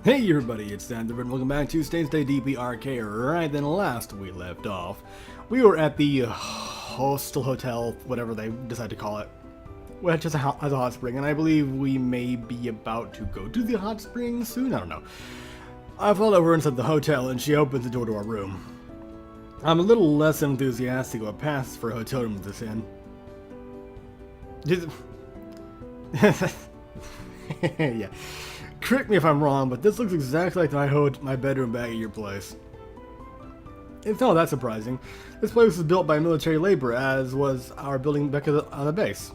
Hey everybody, it's Sander and welcome back to Stay DPRK. Right then, last we left off, we were at the hostel hotel, whatever they decide to call it, which has a hot spring, and I believe we may be about to go to the hot spring soon. I don't know. I follow her inside the hotel, and she opens the door to our room. I'm a little less enthusiastic about passes for a hotel room with this in. Yeah. Correct me if I'm wrong, but this looks exactly like my bedroom back at your place. It's not that surprising. This place was built by military labor, as was our building back on the base.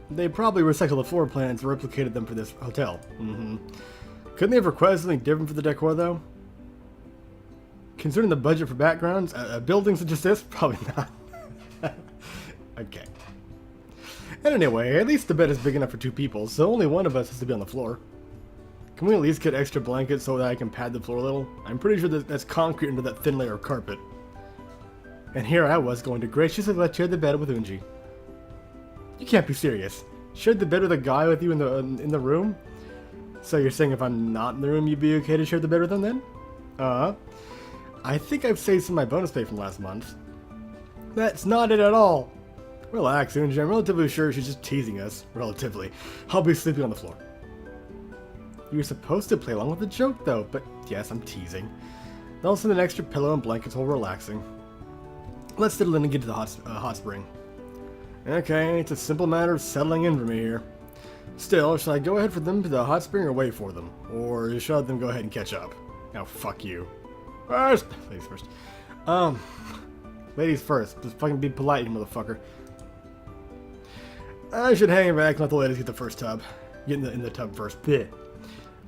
They probably recycled the floor plans and replicated them for this hotel. Couldn't they have requested something different for the decor, though? Considering the budget for backgrounds, a building such as this, probably not. Okay. And anyway, at least the bed is big enough for two people, so only one of us has to be on the floor. Can we at least get extra blankets so that I can pad the floor a little? I'm pretty sure that's concrete under that thin layer of carpet. And here I was going to graciously let you share the bed with Unji. You can't be serious. Shared the bed with a guy with you in the room? So you're saying if I'm not in the room, you'd be okay to share the bed with him then? I think I've saved some of my bonus pay from last month. That's not it at all. Relax, Unji. I'm relatively sure she's just teasing us. Relatively. I'll be sleeping on the floor. You were supposed to play along with the joke, though, but yes, I'm teasing. They'll send an extra pillow and blankets while relaxing. Let's settle in and get to the hot spring. Okay, it's a simple matter of settling in for me here. Still, should I go ahead for them to the hot spring or wait for them? Or should I let them go ahead and catch up? Now, fuck you. First! Ladies first. Ladies first. Just fucking be polite, you motherfucker. I should hang back and let the ladies get the first tub. Get in the tub first. Bleh.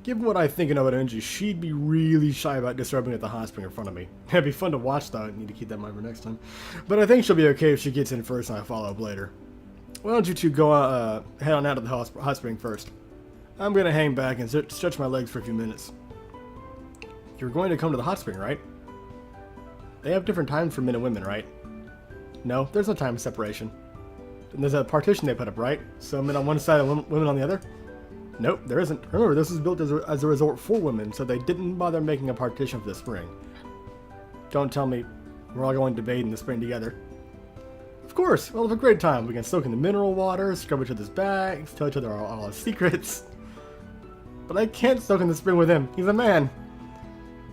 Given what I think and know about Unji, she'd be really shy about disrobing at the hot spring in front of me. It'd be fun to watch though, I need to keep that in mind for next time. But I think she'll be okay if she gets in first and I follow up later. Why don't you two go head on out of the hot spring first? I'm gonna hang back and stretch my legs for a few minutes. You're going to come to the hot spring, right? They have different times for men and women, right? No, there's no time separation. And there's a partition they put up, right? So men on one side and women on the other? Nope, there isn't. Remember, this was built as a resort for women, so they didn't bother making a partition for the spring. Don't tell me we're all going to bathe in the spring together. Of course, we'll have a great time. We can soak in the mineral water, scrub each other's backs, tell each other all our secrets. But I can't soak in the spring with him. He's a man.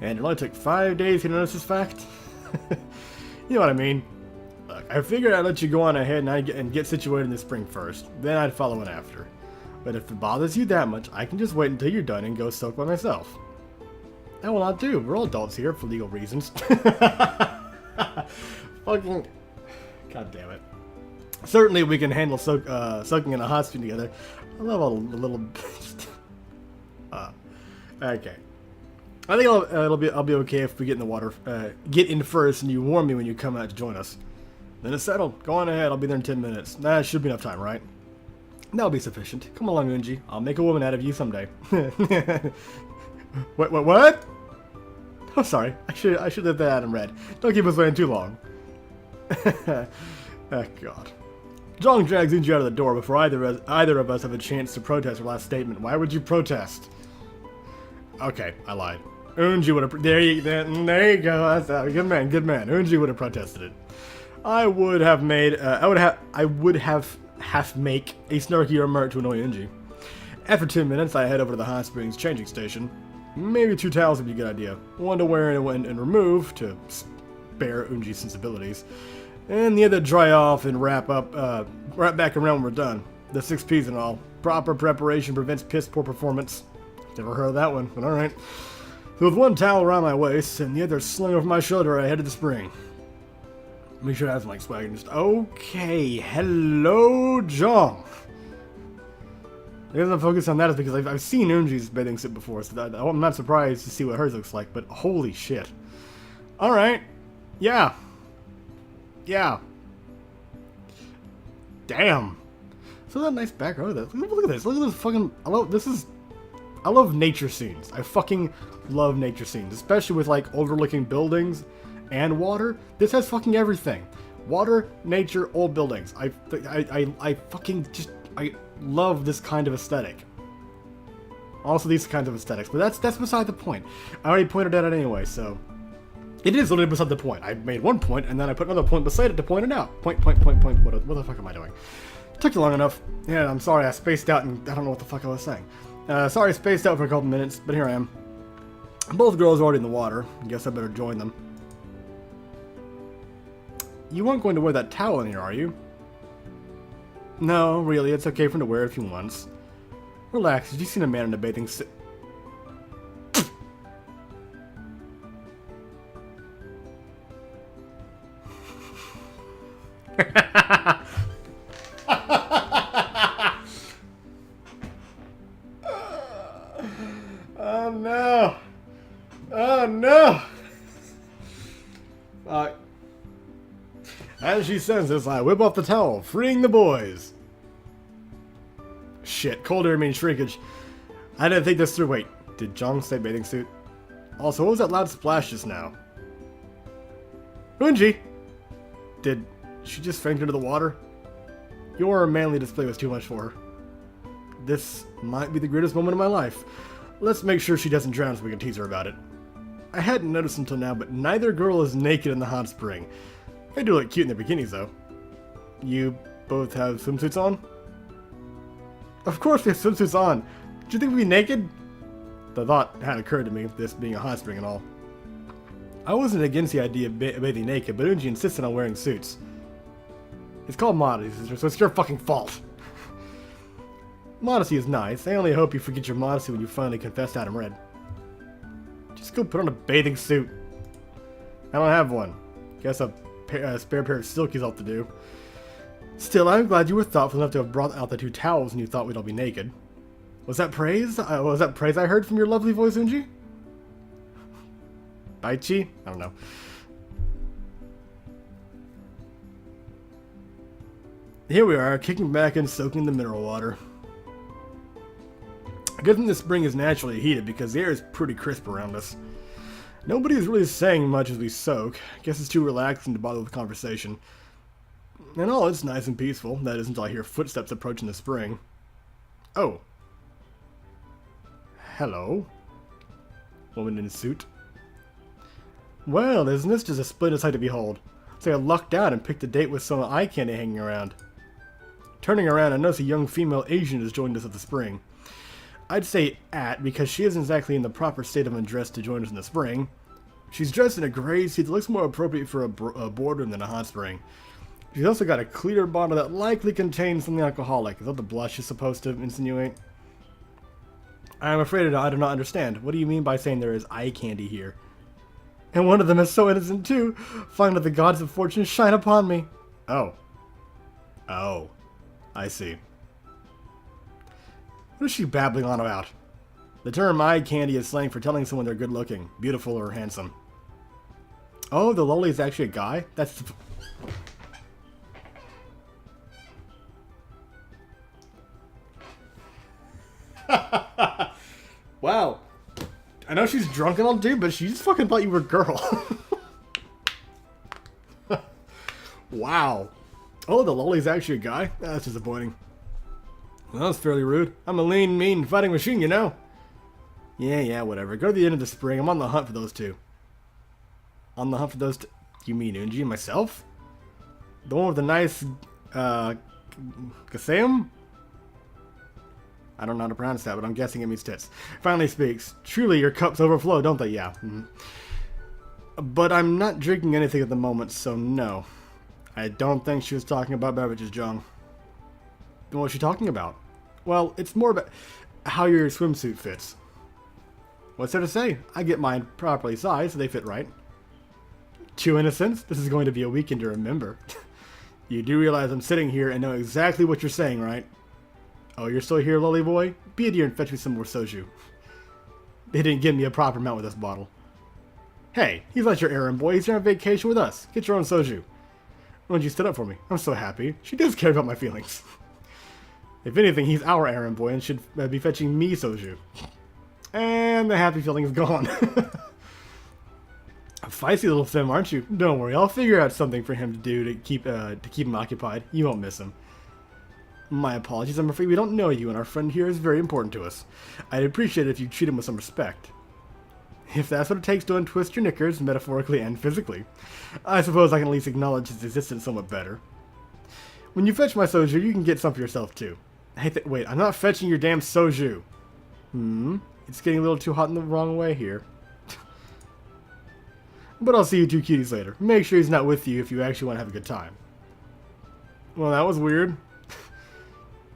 And it only took 5 days to notice this fact. You know what I mean. Look, I figured I'd let you go on ahead and get situated in the spring first. Then I'd follow in after. But if it bothers you that much, I can just wait until you're done and go soak by myself. That will not do. We're all adults here for legal reasons. Fucking... God damn it. Certainly we can handle soaking in a hot spring together. I love all the little... okay. I think I'll be okay if we get in the water, get in first and you warn me when you come out to join us. Then it's settled. Go on ahead. I'll be there in 10 minutes. That should be enough time, right? That'll be sufficient. Come along, Unji. I'll make a woman out of you someday. What? Oh, sorry. I should let that out in red. Don't keep us waiting too long. Oh, God. Zhong drags Unji out of the door before either of us have a chance to protest her last statement. Why would you protest? Okay, I lied. Unji would have... There you go. That's good man. Unji would have protested it. I would have make a snarky remark to annoy Unji. After 10 minutes, I head over to the hot springs changing station. Maybe 2 towels would be a good idea. One to wear and remove to spare Unji's sensibilities, and the other dry off and wrap back around when we're done. The 6 P's and all. Proper preparation prevents piss poor performance. Never heard of that one, but alright. So with one towel around my waist and the other slung over my shoulder, I head to the spring. Make sure I have some like swag and just... Okay, hello, Zhong. The reason I'm focused on that is because I've seen Unji's bathing suit before, so I'm not surprised to see what hers looks like, but holy shit. Alright. Yeah. Damn. So that nice background. Look at this. Look at this fucking... I love nature scenes. I fucking love nature scenes, especially with like overlooking buildings and water. This has fucking everything. Water, nature, old buildings. I fucking just... I love this kind of aesthetic. Also these kinds of aesthetics, but that's beside the point. I already pointed at it anyway, so... It is literally beside the point. I made one point, and then I put another point beside it to point it out. Point. What the fuck am I doing? Took you long enough. Yeah, I'm sorry, I spaced out, and I don't know what the fuck I was saying. Sorry I spaced out for a couple minutes, but here I am. Both girls are already in the water. Guess I better join them. You weren't going to wear that towel in here, are you? No, really, it's okay for him to wear it if he wants. Relax, did you see a man in a bathing suit? Oh no! Oh no! As she says this, I whip off the towel, freeing the boys. Shit, cold air means shrinkage. I didn't think this through. Wait, did Jung say bathing suit? Also, what was that loud splash just now? Unji! Did she just faint into the water? Your manly display was too much for her. This might be the greatest moment of my life. Let's make sure she doesn't drown so we can tease her about it. I hadn't noticed until now, but neither girl is naked in the hot spring. They do look cute in their bikinis, though. You both have swimsuits on? Of course we have swimsuits on. Do you think we'd be naked? The thought had occurred to me, this being a hot spring and all. I wasn't against the idea of bathing naked, but Unji insisted on wearing suits. It's called modesty, so it's your fucking fault. Modesty is nice. I only hope you forget your modesty when you finally confess Adam Red. Just go put on a bathing suit. I don't have one. Guess a spare pair of silkies ought to do. Still, I'm glad you were thoughtful enough to have brought out the two towels when you thought we'd all be naked. Was that praise? Was that praise I heard from your lovely voice, Unji? Baichi? I don't know. Here we are, kicking back and soaking the mineral water. Good thing this spring is naturally heated because the air is pretty crisp around us. Nobody is really saying much as we soak. Guess it's too relaxing to bother with conversation. And all, it's nice and peaceful. That is until I hear footsteps approaching the spring. Oh. Hello. Woman in a suit. Well, isn't this just a splendid sight to behold? Say I lucked out and picked a date with some eye candy hanging around. Turning around, I notice a young female Asian has joined us at the spring. I'd say at, because she isn't exactly in the proper state of undress to join us in the spring. She's dressed in a gray suit that looks more appropriate for a boardroom than a hot spring. She's also got a clear bottle that likely contains something alcoholic. Is that the blush is supposed to insinuate? I'm afraid I do not understand. What do you mean by saying there is eye candy here? And one of them is so innocent too. Find that the gods of fortune shine upon me. Oh. Oh. I see. What is she babbling on about? The term eye candy is slang for telling someone they're good looking, beautiful, or handsome. Oh, the loli is actually a guy? That's... Wow. I know she's drunk and all, dude, but she just fucking thought you were a girl. Wow. Oh, the loli's actually a guy? That's disappointing. Well, that's fairly rude. I'm a lean, mean fighting machine, you know? Yeah, whatever. Go to the end of the spring. I'm on the hunt for those two. On the hunt for those two? You mean Unji and myself? The one with the nice, Gaseum? I don't know how to pronounce that, but I'm guessing it means tits. Finally speaks. Truly, your cups overflow, don't they? Yeah. But I'm not drinking anything at the moment, so no. I don't think she was talking about beverages, Jung. What was she talking about? Well, it's more about how your swimsuit fits. What's there to say? I get mine properly sized, so they fit right. True innocence? This is going to be a weekend to remember. You do realize I'm sitting here and know exactly what you're saying, right? Oh, you're still here, lolly boy? Be a dear and fetch me some more soju. They didn't give me a proper amount with this bottle. Hey, he's not your errand boy. He's here on vacation with us. Get your own soju. When you stood up for me, I'm so happy. She does care about my feelings. If anything, he's our errand boy and should be fetching me soju. And the happy feeling is gone. A feisty little sim, aren't you? Don't worry, I'll figure out something for him to do to keep him occupied. You won't miss him. My apologies, I'm afraid we don't know you, and our friend here is very important to us. I'd appreciate it if you treat him with some respect. If that's what it takes to untwist your knickers, metaphorically and physically, I suppose I can at least acknowledge his existence somewhat better. When you fetch my soju, you can get some for yourself, too. Hey, wait, I'm not fetching your damn soju. It's getting a little too hot in the wrong way here. But I'll see you two cuties later. Make sure he's not with you if you actually want to have a good time. Well, that was weird.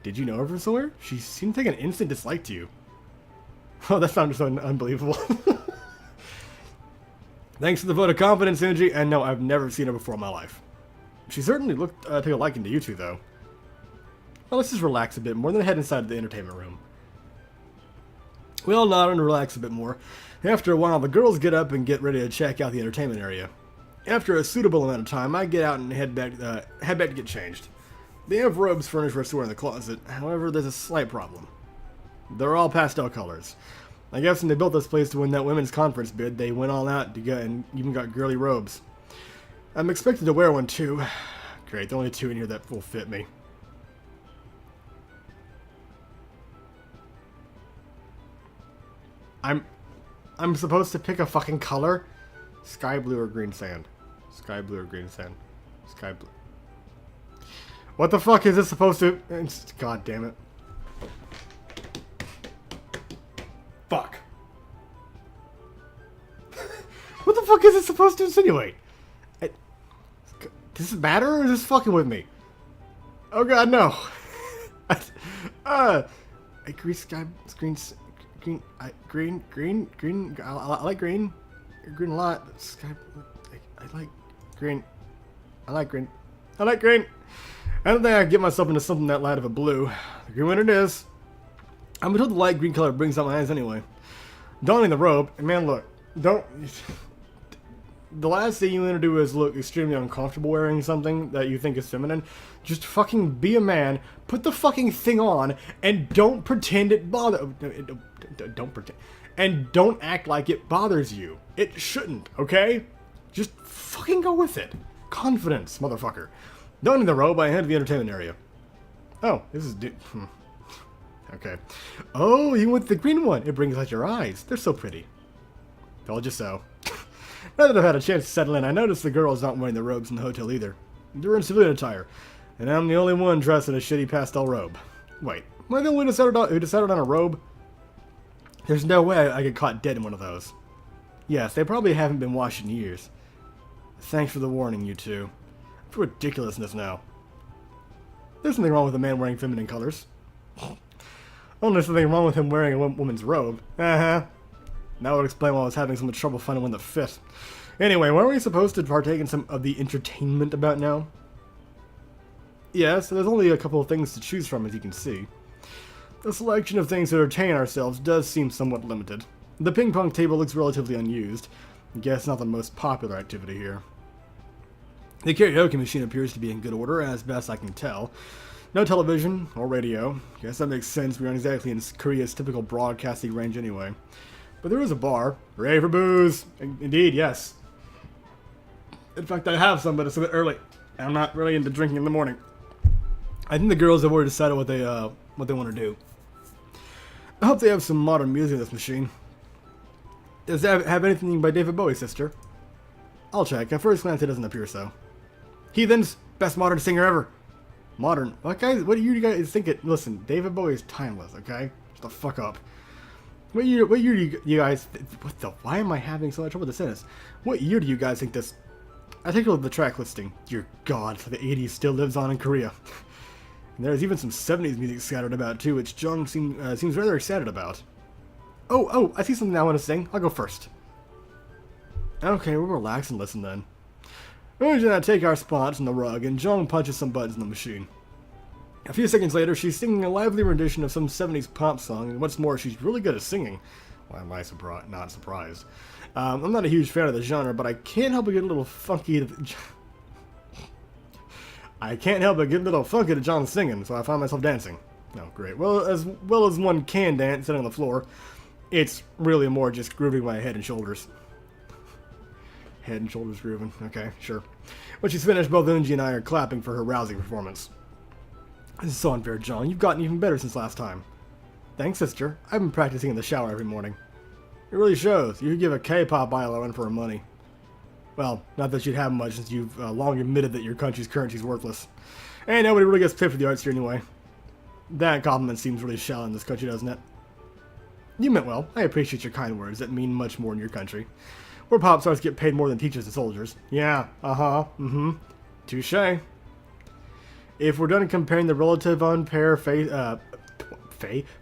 Did you know her from somewhere? She seemed to take an instant dislike to you. Oh, that sounded so unbelievable. Thanks for the vote of confidence, Energy, and no, I've never seen her before in my life. She certainly looked take a liking to you two, though. Well, let's just relax a bit more, then head inside the entertainment room. We all nod and relax a bit more. After a while, the girls get up and get ready to check out the entertainment area. After a suitable amount of time, I get out and head back to get changed. They have robes furnished for us to wear in the closet. However, there's a slight problem. They're all pastel colors. I guess when they built this place to win that women's conference bid, they went all out to get and even got girly robes. I'm expected to wear one too. Great, the only two in here that will fit me. I'm supposed to pick a fucking color? Sky blue or green sand? Sky blue or green sand? Sky blue. What the fuck is this supposed to... God damn it. Fuck. What the fuck is it supposed to insinuate? Does it matter or is this fucking with me? Oh god, no. Green sky... Green... I like green. Green a lot. Sky... I like green. I like green. I like green. I don't think I can get myself into something that light of a blue. The green one it is. I'm told the light green color brings out my eyes anyway. Donning the robe, and man, look, don't. The last thing you want to do is look extremely uncomfortable wearing something that you think is feminine. Just fucking be a man, put the fucking thing on, and don't pretend it bothers. Don't pretend, and don't act like it bothers you. It shouldn't, okay? Just fucking go with it. Confidence, motherfucker. Donning the robe, I head to the entertainment area. Oh, this is... Okay. Oh, you went with the green one. It brings out your eyes. They're so pretty. Told you so. Now that I've had a chance to settle in, I noticed the girls not wearing the robes in the hotel either. They're in civilian attire, and I'm the only one dressed in a shitty pastel robe. Wait, am I the only one who decided on a robe? There's no way I get caught dead in one of those. Yes, they probably haven't been washed in years. Thanks for the warning, you two. For ridiculousness now. There's nothing wrong with a man wearing feminine colors. Oh, there's something wrong with him wearing a woman's robe. That would explain why I was having so much trouble finding one that fit. Anyway, weren't we supposed to partake in some of the entertainment about now? Yes, there's only a couple of things to choose from, as you can see. The selection of things to entertain ourselves does seem somewhat limited. The ping pong table looks relatively unused. I guess not the most popular activity here. The karaoke machine appears to be in good order, as best I can tell. No television or radio. Guess that makes sense. We aren't exactly in Korea's typical broadcasting range anyway. But there is a bar. Hooray for booze! Indeed, yes. In fact, I have some, but it's a bit early. I'm not really into drinking in the morning. I think the girls have already decided what they want to do. I hope they have some modern music in this machine. Does it have anything by David Bowie, sister? I'll check. At first glance, it doesn't appear so. Heathens, best modern singer ever. Modern? What guys? What do you guys think? Listen, David Bowie is timeless. Okay, shut the fuck up. What year do you guys? What the? Why am I having so much trouble with the sentence? What year do you guys think this? I take a look at the track listing. Dear God, the '80s still lives on in Korea. And there's even some '70s music scattered about too, which Jung seems rather excited about. Oh, I see something I want to sing. I'll go first. Okay, we'll relax and listen then. We're gonna take our spots on the rug, and Jung punches some buttons in the machine. A few seconds later, she's singing a lively rendition of some 70s pop song, and what's more, she's really good at singing. Why am I not surprised? I'm not a huge fan of the genre, but I can't help but get a little funky to John's singing, so I find myself dancing. Oh, great. Well as one can dance sitting on the floor, it's really more just grooving my head and shoulders. Head and shoulders grooving. Okay, sure. When she's finished, both Eunji and I are clapping for her rousing performance. This is so unfair, John. You've gotten even better since last time. Thanks, sister. I've been practicing in the shower every morning. It really shows. You could give a K-pop idol a run for her money. Well, not that you'd have much since you've long admitted that your country's currency's worthless. And nobody really gets paid for the arts here anyway. That compliment seems really shallow in this country, doesn't it? You meant well. I appreciate your kind words that mean much more in your country. Where pop stars get paid more than teachers and soldiers. Yeah, touche. If we're done comparing the relative unfair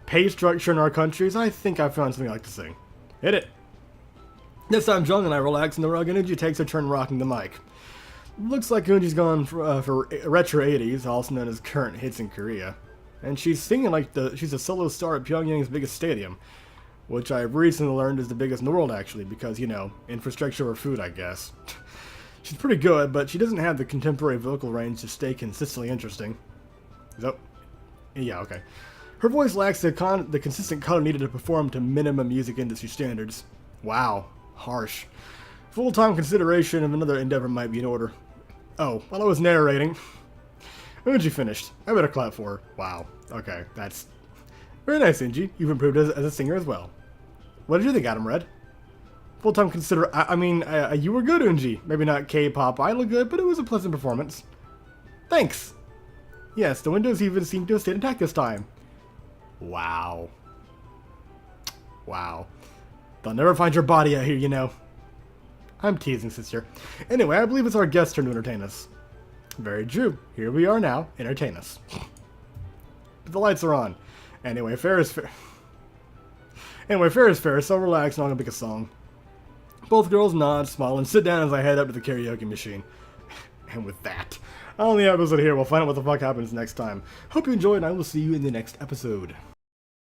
pay structure in our countries, I think I found something I like to sing. Hit it. This time, Jung and I relax, and the rug energy takes a turn rocking the mic. Looks like Eunji's gone for retro 80s, also known as current hits in Korea. And she's singing like she's a solo star at Pyongyang's biggest stadium, which I've recently learned is the biggest in the world, actually, because, you know, infrastructure or food, I guess. She's pretty good, but she doesn't have the contemporary vocal range to stay consistently interesting. So, yeah, okay. Her voice lacks the consistent color needed to perform to minimum music industry standards. Wow. Harsh. Full-time consideration of another endeavor might be in order. Oh, while I was narrating, Eunji finished. I better clap for her. Wow. Okay, that's very nice, Eunji. You've improved as a singer as well. What did you think, Adam Red? Full-time you were good, Eunji. Maybe not K-pop idol good, but it was a pleasant performance. Thanks. Yes, the windows even seem to have stayed intact this time. Wow. Wow. They'll never find your body out here, you know. I'm teasing, sister. Anyway, I believe it's our guest's turn to entertain us. Very true. Here we are now. Entertain us. But the lights are on. Anyway, fair is fair. So relax and I'm gonna pick a song. Both girls nod, smile, and sit down as I head up to the karaoke machine. And with that, on the episode here, we'll find out what the fuck happens next time. Hope you enjoyed, and I will see you in the next episode.